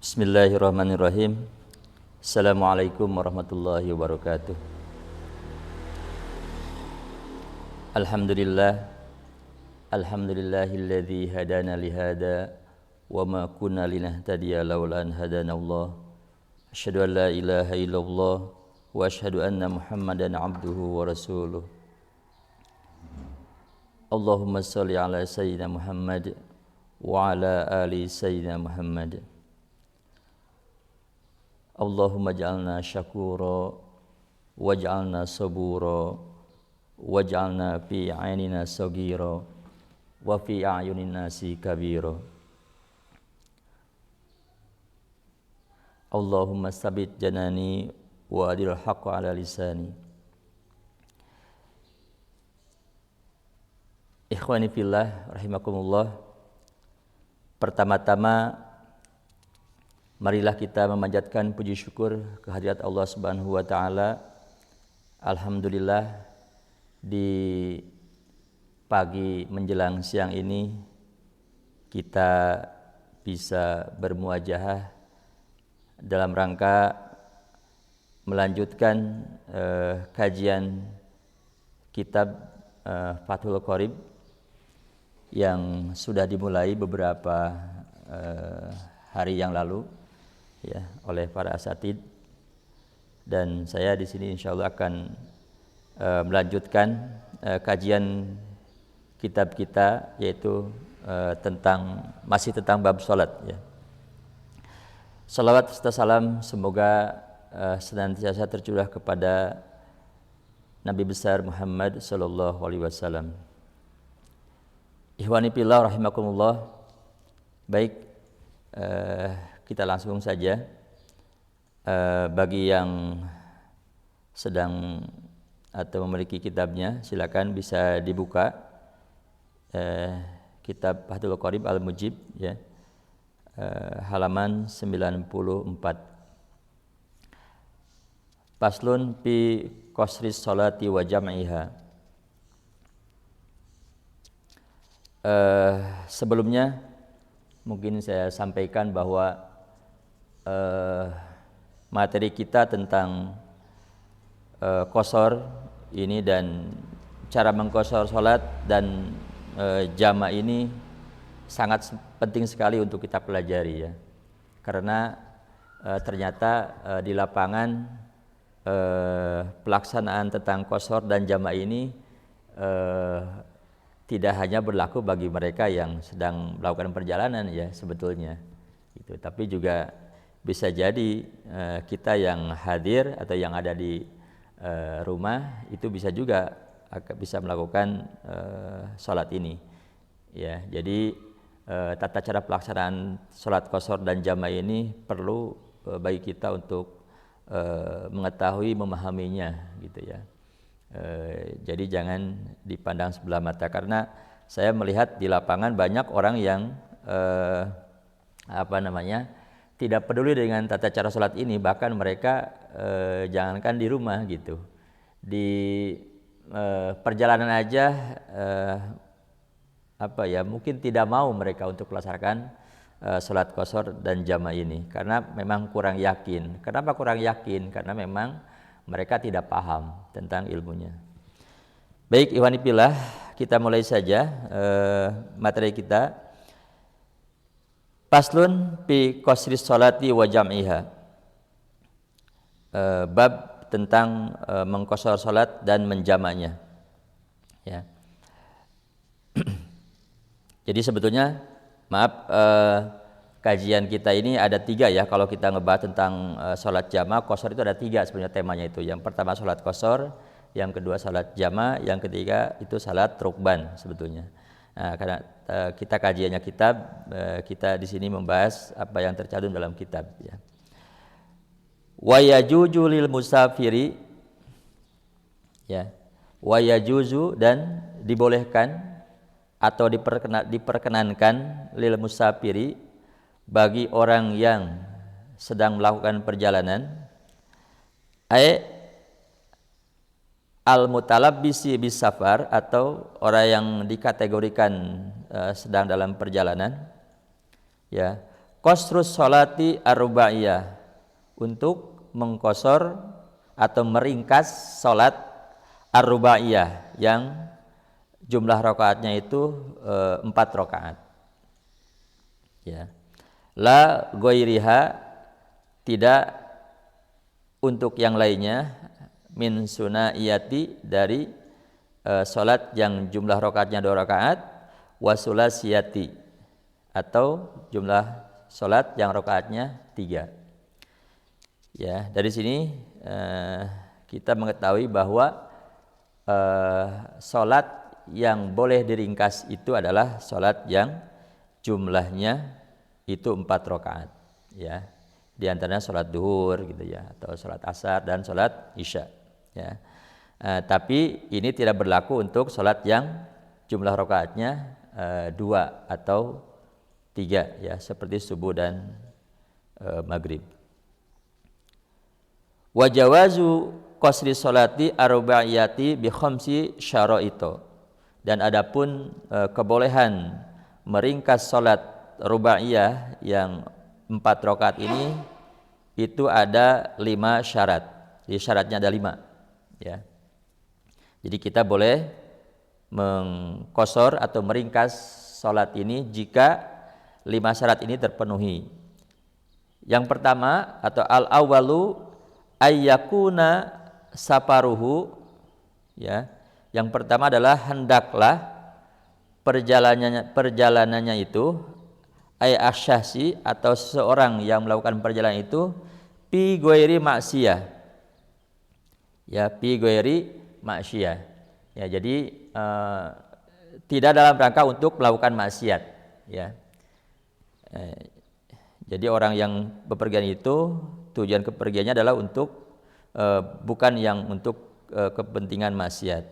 Bismillahirrahmanirrahim. Assalamualaikum warahmatullahi wabarakatuh. Alhamdulillahilladzi hadana lihada wa ma kunna linahtadiya laula an hadanallah. Asyhadu an la ilaha illallah wa asyhadu anna Muhammadan abduhu wa rasuluh. Allahumma shalli ala sayyidina Muhammad wa ala ali sayyidina Muhammad. Allahumma ja'alna syakura waj'alna sabura waj'alna fi ainina sagira wa fi a'yunin nasi kabira. Allahumma sabit janani wa adil haqqa ala lisani. Ikhwani fillah rahimakumullah. Pertama-tama marilah kita memanjatkan puji syukur kehadirat Allah Subhanahu wa taala. Alhamdulillah di pagi menjelang siang ini kita bisa bermuajahah dalam rangka melanjutkan kajian kitab Fathul Qorib yang sudah dimulai beberapa hari yang lalu ya oleh para asatid, dan saya di sini insyaallah akan melanjutkan kajian kitab kita, yaitu masih tentang bab salat ya. Salawat serta salam semoga senantiasa tercurah kepada Nabi besar Muhammad sallallahu alaihi wasallam. Ikhwani fillah rahimakumullah. Baik, kita langsung saja. Bagi yang sedang atau memiliki kitabnya, silakan bisa dibuka kitab Fathul Qorib Al-Mujib ya, halaman 94. Faslun fi qasris sholati wa jam'iha. Sebelumnya mungkin saya sampaikan bahwa materi kita tentang qasar ini dan cara mengqasar salat dan jama' ini sangat penting sekali untuk kita pelajari ya. Karena ternyata di lapangan pelaksanaan tentang qasar dan jama' ini tidak hanya berlaku bagi mereka yang sedang melakukan perjalanan ya sebetulnya gitu, tapi juga bisa jadi kita yang hadir atau yang ada di rumah itu bisa juga bisa melakukan sholat ini ya. Jadi tata cara pelaksanaan sholat qasar dan jama' ini perlu bagi kita untuk mengetahui, memahaminya gitu ya. Jadi jangan dipandang sebelah mata, karena saya melihat di lapangan banyak orang yang tidak peduli dengan tata cara sholat ini. Bahkan mereka jangankan di rumah gitu, di perjalanan aja mungkin tidak mau mereka untuk melaksanakan sholat qasar dan jama' ini karena memang kurang yakin. Kenapa kurang yakin? Karena memang mereka tidak paham tentang ilmunya. Baik, ikhwani fillah, kita mulai saja materi kita. Faslun fi qasris sholati wa jam'iha. Bab tentang mengqasar salat dan menjamaknya. Ya. Jadi sebetulnya kajian kita ini ada 3 ya. Kalau kita ngebahas tentang sholat jama' qasar itu ada 3 sebenarnya temanya itu. Yang pertama sholat qasar, yang kedua sholat jama', yang ketiga itu sholat rukban sebetulnya. Nah, karena kita kajiannya kitab, kita di sini membahas apa yang tercantum dalam kitab ya. Wa yajuzu lil musafiri ya. Wa yajuzu, dan dibolehkan atau diperkenankan lil musafiri, bagi orang yang sedang melakukan perjalanan, al-mutalabbisi bis safar, atau orang yang dikategorikan sedang dalam perjalanan ya, qasrus sholati ar-rubaiyah, untuk mengkosor atau meringkas salat ar-rubaiyah yang jumlah rakaatnya itu 4 rakaat. Ya. La ghairiha, tidak untuk yang lainnya, min sunaiyati, dari salat yang jumlah rakaatnya 2 rakaat, wasulasiyati, atau jumlah salat yang rakaatnya 3. Ya, dari sini kita mengetahui bahwa salat yang boleh diringkas itu adalah salat yang jumlahnya itu 4 rakaat, ya. Di antaranya salat duhur gitu ya, atau salat asar dan salat isya, ya. Tapi ini tidak berlaku untuk salat yang jumlah rakaatnya 2 atau 3, ya, seperti subuh dan maghrib. Wa jawazu qasri sholati arba'iyati bi khamsi syara'ito, dan adapun kebolehan meringkas salat rubaiyah yang 4 rakaat ini itu ada 5 syarat. Jadi syaratnya ada 5, ya. Jadi kita boleh mengqasar atau meringkas salat ini jika 5 syarat ini terpenuhi. Yang pertama atau al-awwalu ayyakuna safaruhu, ya. Yang pertama adalah hendaklah perjalanannya itu ay asyasi, atau seseorang yang melakukan perjalanan itu pi ghairi maksiyah, ya, pi ghairi maksiyah, ya. Jadi tidak dalam rangka untuk melakukan maksiat, ya. Jadi orang yang bepergian itu tujuan kepergiannya adalah untuk bukan yang untuk kepentingan maksiat.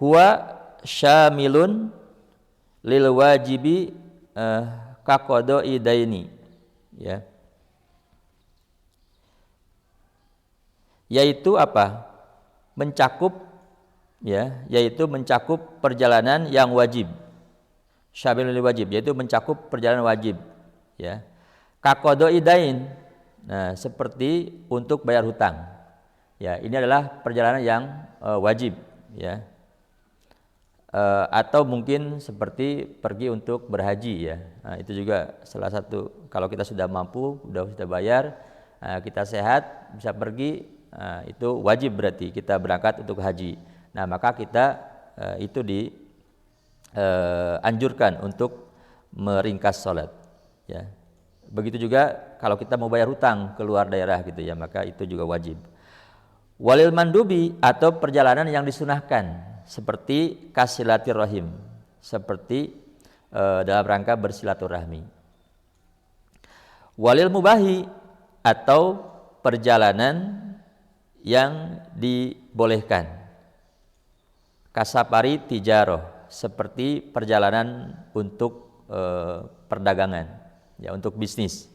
Huwa syamilun lil wajibi kaqada'i daini, ya. Yaitu apa? Mencakup, ya, yaitu mencakup perjalanan yang wajib. Syamilun lil wajib, yaitu mencakup perjalanan wajib, ya. Kaqada'i dain, nah, seperti untuk bayar hutang, ya. Ini adalah perjalanan yang wajib, ya. Atau mungkin seperti pergi untuk berhaji, ya. Nah, itu juga salah satu, kalau kita sudah mampu, sudah bayar, kita sehat, bisa pergi, itu wajib berarti kita berangkat untuk haji. Nah, maka kita itu dianjurkan untuk meringkas salat, ya. Begitu juga kalau kita mau bayar hutang keluar daerah gitu, ya, maka itu juga wajib. Walil mandubi, atau perjalanan yang disunahkan, seperti kasilaturrahim, seperti dalam rangka bersilaturahmi. Walil mubahi, atau perjalanan yang dibolehkan, kasapari tijaroh, seperti perjalanan untuk perdagangan, ya, untuk bisnis,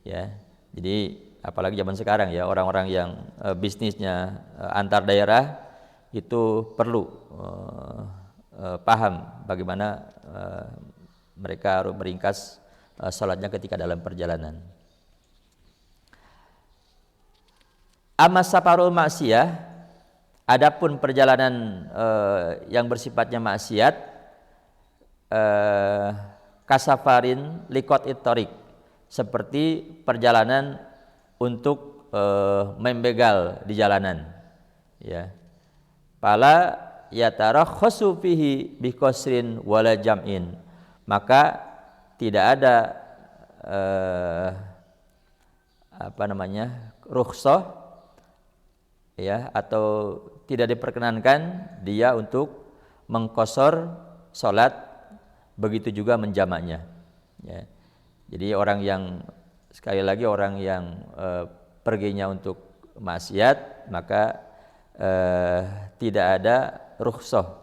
ya. Jadi apalagi zaman sekarang, ya, orang-orang yang bisnisnya antar daerah itu perlu paham bagaimana mereka harus meringkas salatnya ketika dalam perjalanan. Amma safarul maksiyah, adapun perjalanan yang bersifatnya maksiat, kasafarin liqat it-thariq, seperti perjalanan untuk membegal di jalanan, ya. Fala yatarakhasu fihi bi qasrin wala jam'in, maka tidak ada rukhsah, ya, atau tidak diperkenankan dia untuk mengqasar salat, begitu juga menjamaknya, ya. Jadi orang yang, sekali lagi, orang yang perginya untuk maksiat, maka tidak ada rukhsah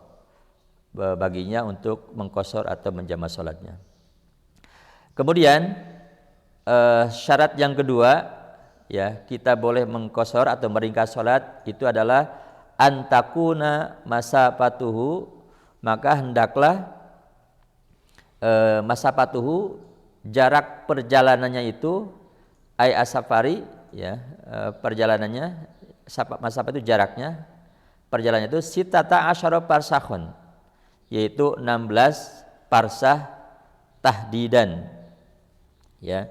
baginya untuk mengqasar atau menjamak salatnya. Kemudian syarat yang kedua, ya, kita boleh mengqasar atau meringkas salat itu adalah antakuna masafatuhu, maka hendaklah masafatuhu, jarak perjalanannya itu ay asafari ya, perjalanannya masafa itu jaraknya perjalanannya itu sitata asyara parsakhun, yaitu 16 parsah tahdidan ya.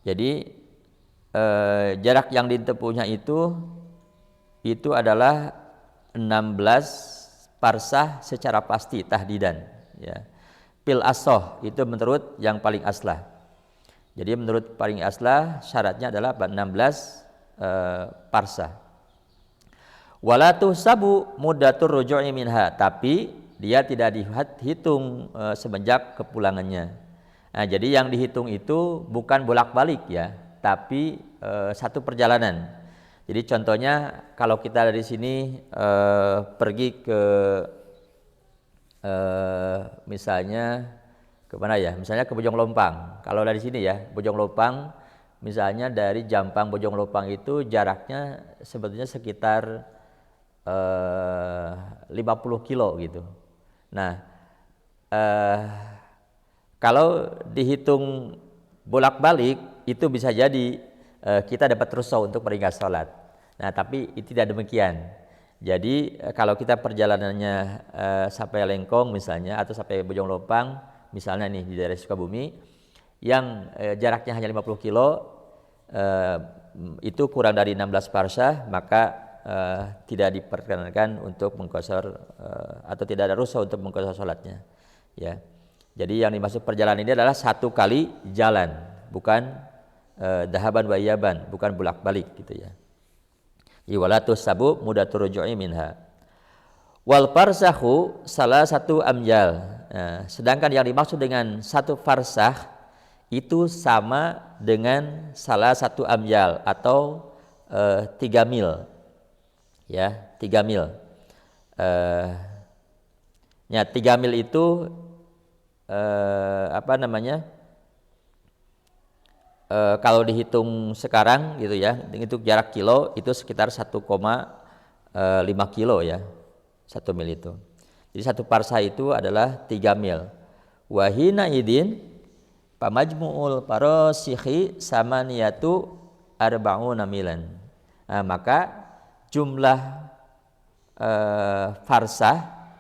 Jadi jarak yang ditempuhnya itu adalah 16 parsah secara pasti tahdidan ya. Pil asoh itu menurut yang paling aslah. Jadi menurut paling aslah syaratnya adalah 16 parsah. Wala tuhsabu muddatur ruju'i minha, tapi dia tidak dihitung semenjak kepulangannya. Nah, jadi yang dihitung itu bukan bolak-balik ya, tapi satu perjalanan. Jadi contohnya kalau kita dari sini pergi ke misalnya ke mana ya? Misalnya ke Bojong Lompang. Kalau dari sini ya, Bojong Lompang, misalnya dari Jampang Bojong Lompang itu jaraknya sebetulnya sekitar 50 kilo gitu. Nah, kalau dihitung bolak-balik itu bisa jadi kita dapat rusuh untuk peringkat sholat. Nah, tapi itu tidak demikian. Jadi kalau kita perjalanannya sampai Lengkong misalnya atau sampai Bojong Lompang misalnya nih di daerah Sukabumi yang jaraknya hanya 50 kilo itu kurang dari 16 parsah, maka tidak diperkenankan untuk mengqashar atau tidak ada rukhsah untuk mengqashar sholatnya ya. Jadi yang dimaksud perjalanan ini adalah satu kali jalan, bukan dahaban wa iyaban, bukan bolak-balik gitu ya. Iwalatus sabu mudatur ruju'i minha. Wal farsakhu salah satu amjal. Nah, sedangkan yang dimaksud dengan satu farsakh itu sama dengan salah satu amjal atau 3 mil. Ya, 3 mil. Ya, 3 mil itu kalau dihitung sekarang gitu ya, itu jarak kilo itu sekitar 1,5 kilo ya, 1 mil itu. Jadi satu parsah itu adalah 3 mil. Wahina idin pamajmu'ul parasikhi samaniyatu arba'una milan. Nah, maka jumlah farsah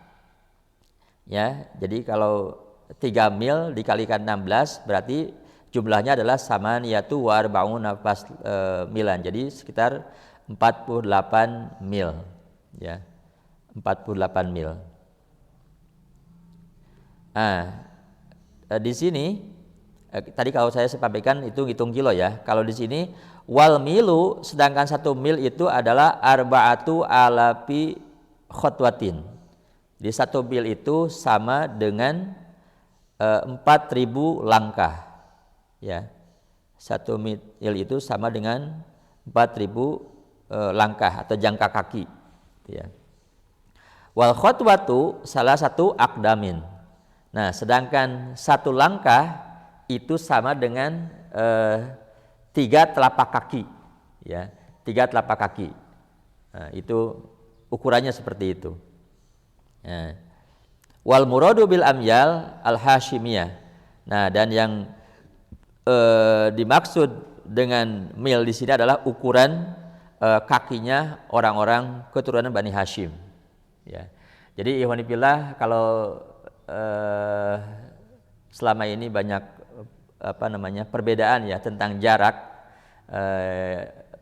ya, jadi kalau 3 mil dikalikan 16 berarti jumlahnya adalah samaniyatu wa arba'una milan, jadi sekitar 48 mil ya, 48 mil. Nah, di sini tadi kalau saya sampaikan itu hitung kilo ya. Kalau di sini wal milu, sedangkan 1 mil itu adalah arba'atu alafi khotwatin. Di 1 mil itu sama dengan 4.000 langkah. Ya. 1 mil itu sama dengan 4.000 langkah atau jangka kaki. Ya. Wal khotwatu salah satu akdamin. Nah, sedangkan 1 langkah itu sama dengan 3 telapak kaki, ya, 3 telapak kaki. Nah, itu ukurannya seperti itu. Nah, wal muradu bil amyal al hashimiyah. Nah, dan yang dimaksud dengan mil di sini adalah ukuran kakinya orang-orang keturunan Bani Hashim. Ya, jadi ikhwanifillah, kalau selama ini banyak perbedaan ya tentang jarak.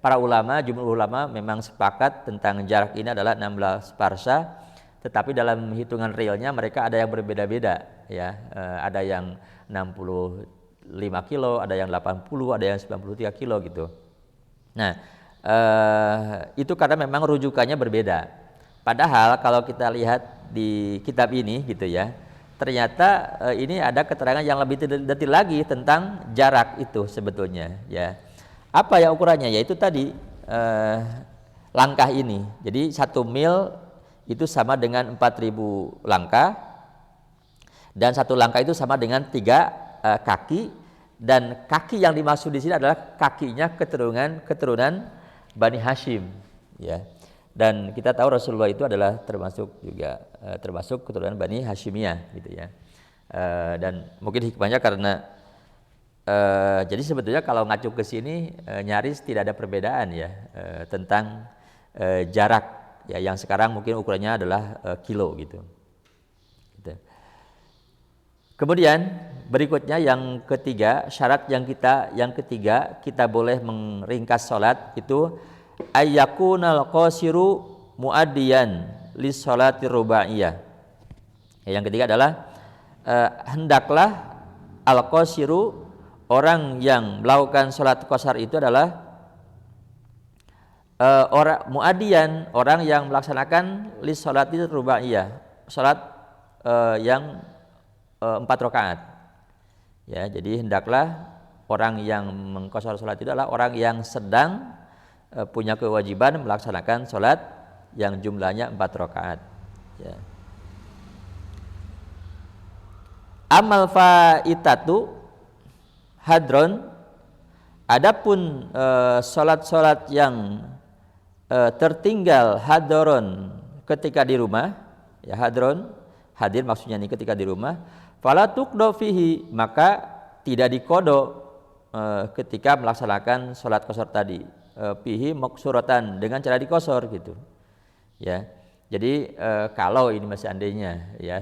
Para ulama, jumhur ulama memang sepakat tentang jarak ini adalah 16 parsah, tetapi dalam hitungan realnya mereka ada yang berbeda-beda ya. Ada yang 65 kilo, ada yang 80, ada yang 93 kilo gitu. Nah, itu karena memang rujukannya berbeda. Padahal kalau kita lihat di kitab ini gitu ya, ternyata ini ada keterangan yang lebih detail lagi tentang jarak itu sebetulnya ya. Apa ya ukurannya? Yaitu tadi langkah ini. Jadi 1 mil itu sama dengan 4.000 langkah, dan 1 langkah itu sama dengan 3 kaki, dan kaki yang dimaksud di sini adalah kakinya keturunan Bani Hashim ya. Dan kita tahu Rasulullah itu adalah termasuk keturunan Bani Hashimiyah gitu ya. Dan mungkin hikmahnya karena jadi sebetulnya kalau ngacu ke sini nyaris tidak ada perbedaan ya tentang jarak ya, yang sekarang mungkin ukurannya adalah kilo gitu. Kemudian berikutnya yang ketiga, syarat yang ketiga kita boleh meringkas sholat itu ayyakunal qasiru muaddiyan lis sholati rubaiyah. Yang ketiga adalah hendaklah al qasiru, orang yang melakukan sholat qasar itu adalah orang muaddiyan, orang yang melaksanakan lis sholati rubaiyah, sholat yang 4 rakaat. Ya, jadi hendaklah orang yang mengqashar sholat itu adalah orang yang sedang punya kewajiban melaksanakan sholat yang jumlahnya 4 rakaat. Ya. Amal faitatu hadron, adapun sholat-sholat yang tertinggal hadron ketika di rumah, ya hadron hadir maksudnya ini ketika di rumah, fala tuqdo fihi, maka tidak dikodo ketika melaksanakan sholat qashar tadi, fihi maksuratan, dengan cara dikosor gitu ya. Jadi kalau ini masih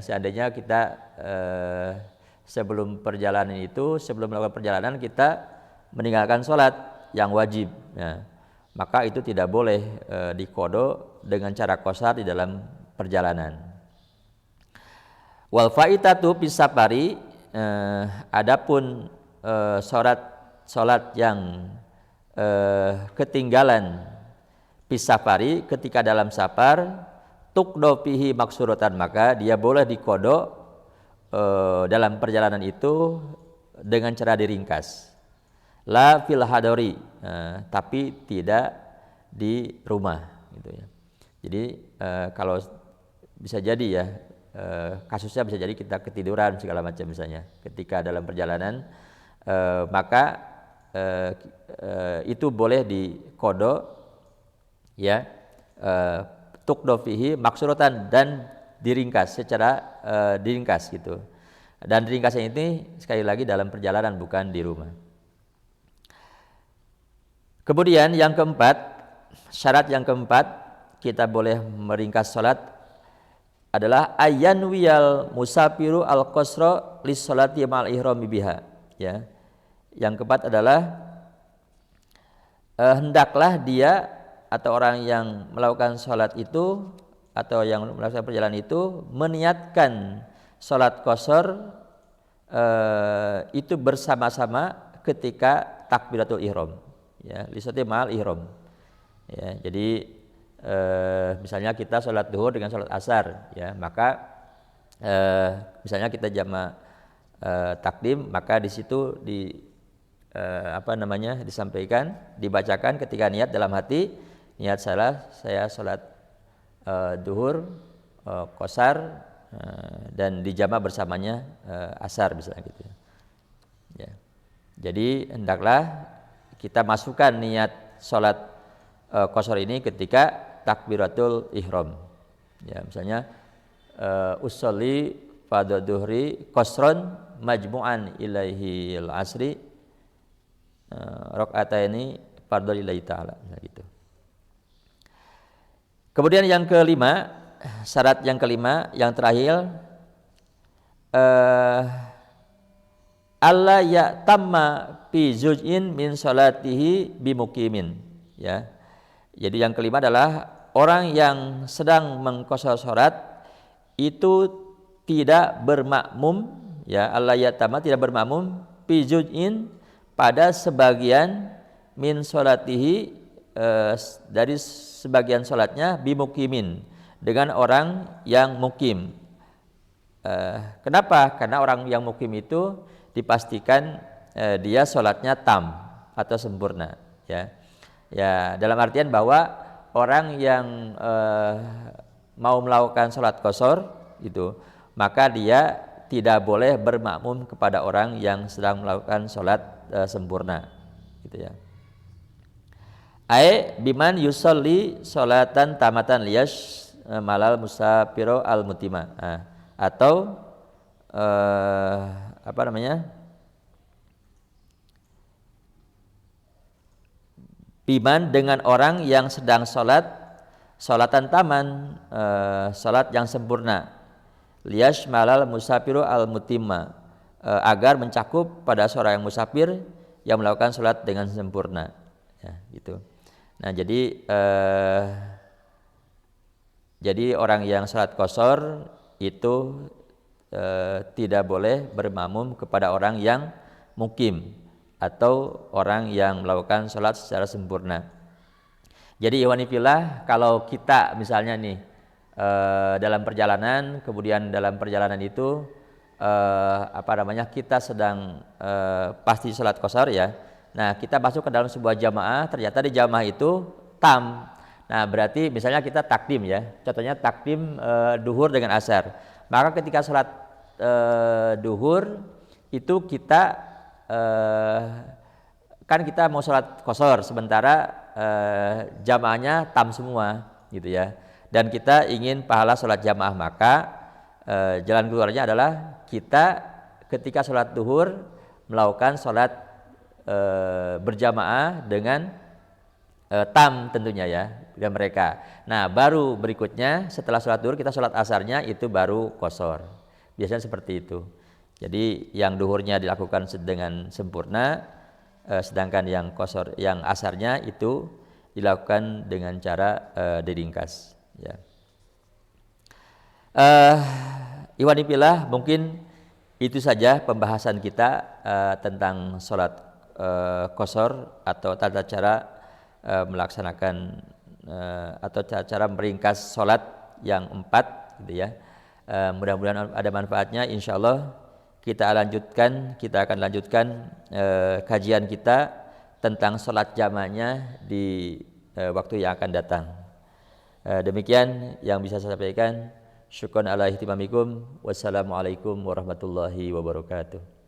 seandainya kita sebelum melakukan perjalanan kita meninggalkan sholat yang wajib ya, maka itu tidak boleh dikodo dengan cara qashar di dalam perjalanan. Wal faitatu fis safari, adapun salat yang ketinggalan fis safari ketika dalam safar, tuqdo fihi maksuratan, maka dia boleh dikodok dalam perjalanan itu dengan cara diringkas. La fil hadori, tapi tidak di rumah gitu ya. Jadi kalau bisa jadi ya, kasusnya bisa jadi kita ketiduran segala macam misalnya ketika dalam perjalanan, maka itu boleh dikodok ya, tuqdo fihi maksuratan, dan diringkas secara diringkas gitu. Dan diringkasnya ini sekali lagi dalam perjalanan, bukan di rumah. Kemudian yang keempat, syarat yang keempat kita boleh meringkas sholat adalah ayanwiyal musafiru al qasra lis sholati ma'al ihrami biha ya. Yang keempat adalah hendaklah dia atau orang yang melakukan sholat itu atau yang melakukan perjalanan itu meniatkan sholat qashar itu bersama-sama ketika takbiratul ihram ya, li sholati ma'al ihram ya. Jadi misalnya kita sholat duhur dengan sholat asar ya, maka misalnya kita jamak takdim, maka di situ disampaikan, dibacakan ketika niat dalam hati, niat saya sholat duhur qashar dan dijamak bersamanya asar misalnya gitu ya. Jadi hendaklah kita masukkan niat sholat qashar ini ketika takbiratul ihram ya, misalnya usolli fardhu dhuhri qasron majmu'an ilaihi al-asri rakaataini fardhu lillahi ta'ala gitu. Kemudian yang kelima, syarat yang kelima yang terakhir, alla ya'tamma fi juz'in min salatihi bimuqimin ya. Jadi yang kelima adalah orang yang sedang mengqashar sholat itu tidak bermakmum ya, Allah yatama, tidak bermakmum fi juz'in, pada sebagian min sholatihi, dari sebagian sholatnya, bimukimin, dengan orang yang mukim. Kenapa? Karena orang yang mukim itu dipastikan dia sholatnya tam atau sempurna ya. Ya, dalam artian bahwa orang yang mau melakukan sholat qashar itu, maka dia tidak boleh bermakmum kepada orang yang sedang melakukan sholat sempurna gitu ya. Ai biman yusolli sholatan tamatan liyash malal musafiro al mutima, atau apa namanya? Biman dengan orang yang sedang sholat sholatan taman, sholat yang sempurna. Liyash malal musafiru al mutimma, agar mencakup pada seorang yang musafir yang melakukan sholat dengan sempurna. Ya, gitu. Nah, jadi orang yang sholat qashar itu tidak boleh bermakmum kepada orang yang mukim atau orang yang melakukan sholat secara sempurna. Jadi ikhwanifillah, kalau kita misalnya nih dalam perjalanan, kemudian dalam perjalanan itu kita sedang pasti sholat qashar ya. Nah, kita masuk ke dalam sebuah jamaah, ternyata di jamaah itu tam. Nah, berarti misalnya kita takdim ya. Contohnya takdim duhur dengan asar. Maka ketika sholat duhur itu kita kan kita mau sholat qashar, sementara jamaahnya tam semua gitu ya. Dan kita ingin pahala sholat jamaah, maka jalan keluarnya adalah kita ketika sholat duhur melakukan sholat berjamaah dengan tam tentunya ya, dan mereka. Nah, baru berikutnya setelah sholat duhur kita sholat asarnya itu baru qashar. Biasanya seperti itu. Jadi yang duhurnya dilakukan dengan sempurna, sedangkan yang qashar, yang asarnya itu dilakukan dengan cara diringkas. Ya. Ikhwanifillah, mungkin itu saja pembahasan kita tentang sholat qashar atau tata cara melaksanakan atau cara meringkas sholat yang 4 gitu ya. Mudah-mudahan ada manfaatnya. Insyaallah kita akan lanjutkan kajian kita tentang sholat jamaahnya di waktu yang akan datang. Demikian yang bisa saya sampaikan. Syukran ala ihtimamikum. Wassalamualaikum warahmatullahi wabarakatuh.